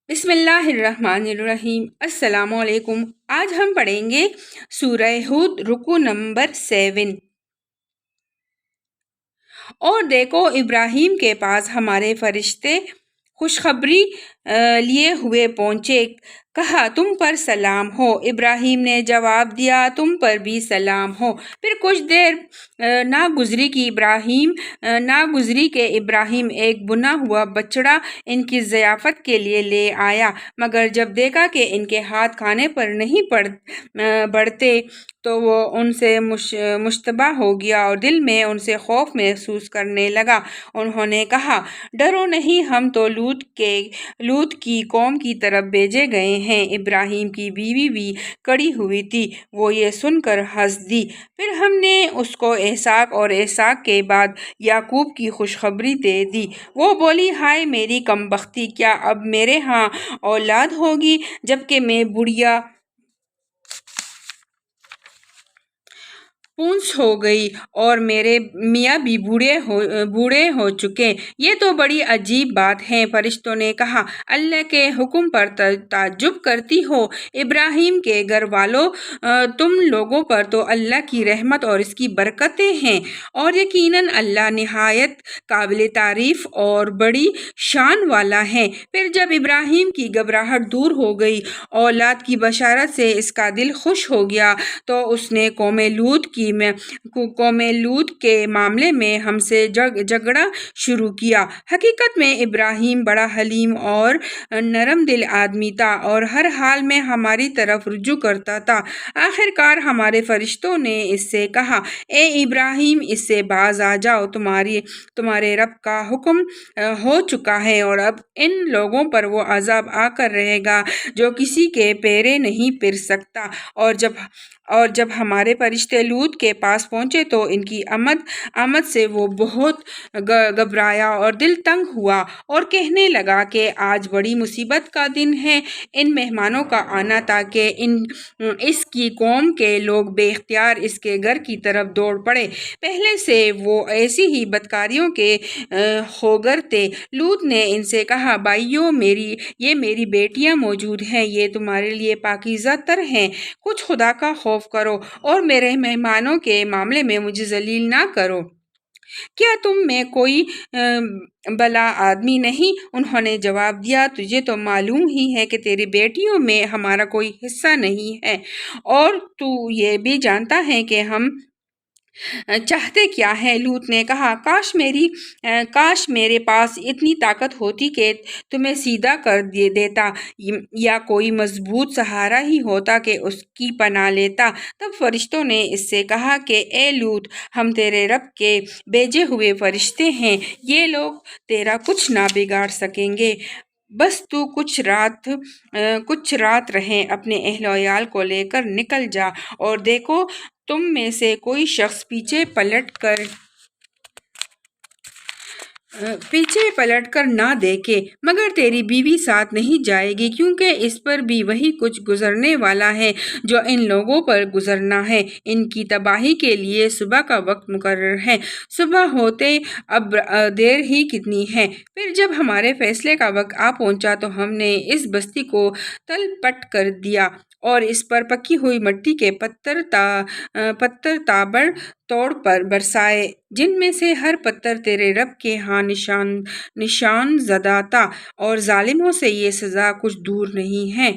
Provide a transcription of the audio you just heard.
بسم اللہ الرحمن الرحیم۔ السلام علیکم۔ آج ہم پڑھیں گے سورہ ہود رکو نمبر 7۔ اور دیکھو ابراہیم کے پاس ہمارے فرشتے خوشخبری لیے ہوئے پہنچے، کہا تم پر سلام ہو۔ ابراہیم نے جواب دیا تم پر بھی سلام ہو۔ پھر کچھ دیر نہ گزری کہ ابراہیم ایک بنا ہوا بچڑا ان کی ضیافت کے لیے لے آیا، مگر جب دیکھا کہ ان کے ہاتھ کھانے پر نہیں بڑھتے تو وہ ان سے مشتبہ ہو گیا اور دل میں ان سے خوف محسوس کرنے لگا۔ انہوں نے کہا ڈرو نہیں، ہم تو لوط کی قوم کی طرف بھیجے گئے ہیں۔ ابراہیم کی بیوی بھی کھڑی ہوئی تھی، وہ یہ سن کر ہنس دی۔ پھر ہم نے اس کو اسحاق اور اسحاق کے بعد یعقوب کی خوشخبری دے دی۔ وہ بولی ہائے میری کم بختی، کیا اب میرے ہاں اولاد ہوگی جبکہ میں بڑھیا پونس ہو گئی اور میرے میاں بھی بوڑھے ہو چکے؟ یہ تو بڑی عجیب بات ہے۔ فرشتوں نے کہا اللہ کے حکم پر تعجب کرتی ہو ابراہیم کے گھر والوں، تم لوگوں پر تو اللہ کی رحمت اور اس کی برکتیں ہیں، اور یقیناً اللہ نہایت قابل تعریف اور بڑی شان والا ہے۔ پھر جب ابراہیم کی گھبراہٹ دور ہو گئی، اولاد کی بشارت سے اس کا دل خوش ہو گیا، تو اس نے قوم لوط کے معاملے میں ہم سے جھگڑا شروع کیا۔ حقیقت میں ابراہیم بڑا حلیم اور نرم دل آدمی تھا اور ہر حال میں ہماری طرف رجوع کرتا تھا۔ آخر کار ہمارے فرشتوں نے اس سے کہا اے ابراہیم، اس سے باز آ جاؤ، تمہارے رب کا حکم ہو چکا ہے، اور اب ان لوگوں پر وہ عذاب آ کر رہے گا جو کسی کے پیرے نہیں پھر سکتا۔ اور جب ہمارے فرشتے لوط کے پاس پہنچے تو ان کی آمد سے وہ بہت گھبرایا اور دل تنگ ہوا، اور کہنے لگا کہ آج بڑی مصیبت کا دن ہے۔ ان مہمانوں کا آنا تھا کہ اس کی قوم کے لوگ بے اختیار اس کے گھر کی طرف دوڑ پڑے۔ پہلے سے وہ ایسی ہی بدکاریوں کے خوگر تھے۔ لوط نے ان سے کہا بھائیو، یہ میری بیٹیاں موجود ہیں، یہ تمہارے لیے پاکیزہ تر ہیں، کچھ خدا کا خوف کرو اور میرے مہمانوں کے معاملے میں مجھے ذلیل نہ کرو۔ کیا تم میں کوئی بھلا آدمی نہیں؟ انہوں نے جواب دیا تجھے تو معلوم ہی ہے کہ تیری بیٹیوں میں ہمارا کوئی حصہ نہیں ہے، اور تو یہ بھی جانتا ہے کہ ہم چاہتے کیا ہے۔ لوط نے کہا کاش میرے پاس اتنی طاقت ہوتی کہ تمہیں سیدھا کر دیتا، یا کوئی مضبوط سہارا ہی ہوتا کہ اس کی پناہ لیتا۔ تب فرشتوں نے اس سے کہا کہ اے لوط، ہم تیرے رب کے بھیجے ہوئے فرشتے ہیں، یہ لوگ تیرا کچھ نہ بگاڑ سکیں گے، بس تو کچھ رات رہیں، اپنے اہل و عیال کو لے کر نکل جا، اور دیکھو تم میں سے کوئی شخص پیچھے پلٹ کر نہ دیکھے، مگر تیری بیوی ساتھ نہیں جائے گی، کیونکہ اس پر بھی وہی کچھ گزرنے والا ہے جو ان لوگوں پر گزرنا ہے۔ ان کی تباہی کے لیے صبح کا وقت مقرر ہے، صبح ہوتے اب دیر ہی کتنی ہے۔ پھر جب ہمارے فیصلے کا وقت آ پہنچا تو ہم نے اس بستی کو تل پٹ کر دیا اور اس پر پکی ہوئی مٹی کے پتھر تابڑ توڑ پر برسائے، جن میں سے ہر پتھر تیرے رب کے ہاں نشان زدہ تھا، اور ظالموں سے یہ سزا کچھ دور نہیں ہے۔